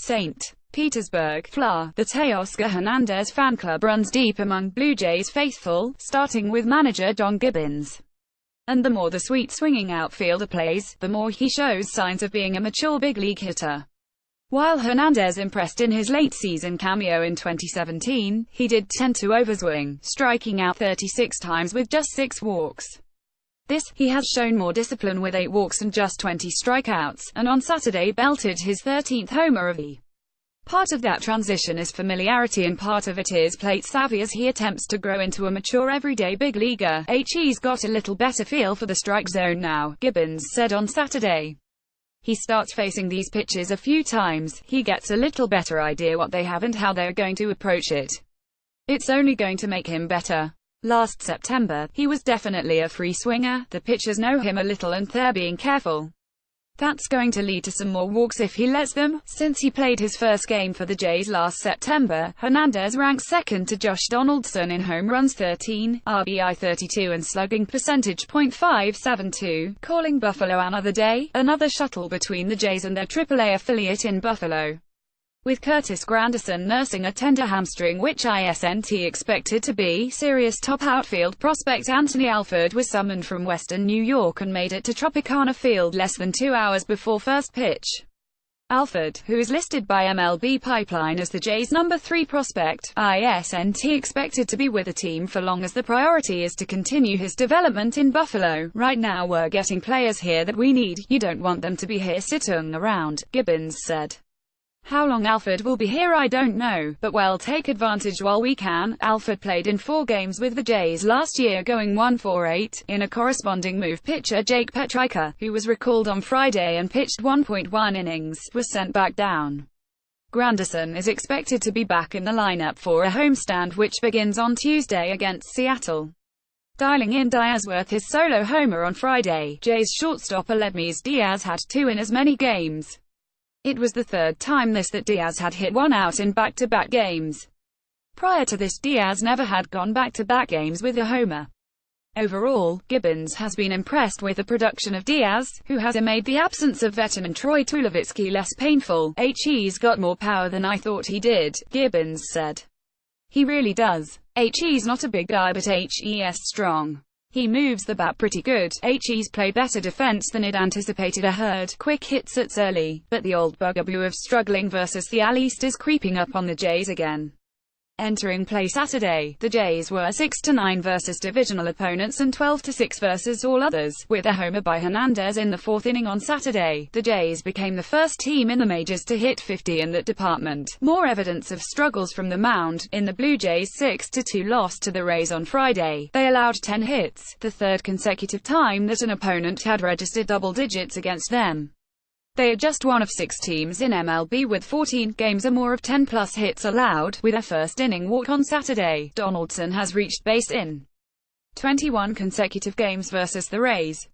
St. Petersburg, Fla. The Teoscar Hernandez fan club runs deep among Blue Jays faithful, starting with manager John Gibbons. And the more the sweet swinging outfielder plays, the more he shows signs of being a mature big league hitter. While Hernandez impressed in his late-season cameo in 2017, he did tend to overswing, striking out 36 times with just 6 walks. He has shown more discipline with 8 walks and just 20 strikeouts, and on Saturday belted his 13th homer of the year. Part of that transition is familiarity and part of it is plate savvy as he attempts to grow into a mature everyday big leaguer. He's got a little better feel for the strike zone now, Gibbons said on Saturday. He starts facing these pitches a few times, he gets a little better idea what they have and how they're going to approach it. It's only going to make him better. Last September, he was definitely a free swinger, the pitchers know him a little and they're being careful. That's going to lead to some more walks if he lets them. Since he played his first game for the Jays last September, Hernandez ranks second to Josh Donaldson in home runs 13, RBI 32 and slugging percentage .572, calling Buffalo another day, another shuttle between the Jays and their AAA affiliate in Buffalo. With Curtis Granderson nursing a tender hamstring which isn't expected to be serious, top outfield prospect Anthony Alford was summoned from Western New York and made it to Tropicana Field less than 2 hours before first pitch. Alford, who is listed by MLB Pipeline as the Jays' number 3 prospect, isn't expected to be with the team for long as the priority is to continue his development in Buffalo. Right now we're getting players here that we need, you don't want them to be here sitting around, Gibbons said. How long Alford will be here I don't know, but we'll take advantage while we can. Alford played in 4 games with the Jays last year going 1 for 8. In a corresponding move, pitcher Jake Petricka, who was recalled on Friday and pitched 1.1 innings, was sent back down. Granderson is expected to be back in the lineup for a homestand which begins on Tuesday against Seattle. Dialing in Diaz with his solo homer on Friday, Jays shortstop Aledmys Diaz had 2 in as many games. It was the 3rd time that Diaz had hit 1 out in back-to-back games. Prior to this, Diaz never had gone back-to-back games with a homer. Overall, Gibbons has been impressed with the production of Diaz, who has made the absence of veteran Troy Tulowitzki less painful. He's got more power than I thought he did, Gibbons said. He really does. He's not a big guy but he's strong. He moves the bat pretty good. He's play better defense than it anticipated. I heard quick hits it's early, but the old bugaboo of struggling versus the AL East is creeping up on the Jays again. Entering play Saturday, the Jays were 6-9 versus divisional opponents and 12-6 versus all others. With a homer by Hernandez in the 4th inning on Saturday, the Jays became the first team in the majors to hit 50 in that department. More evidence of struggles from the mound. In the Blue Jays' 6-2 loss to the Rays on Friday, they allowed 10 hits, the 3rd consecutive time that an opponent had registered double digits against them. They are just one of 6 teams in MLB with 14 games or more of 10-plus hits allowed. With a first-inning walk on Saturday, Donaldson has reached base in 21 consecutive games versus the Rays.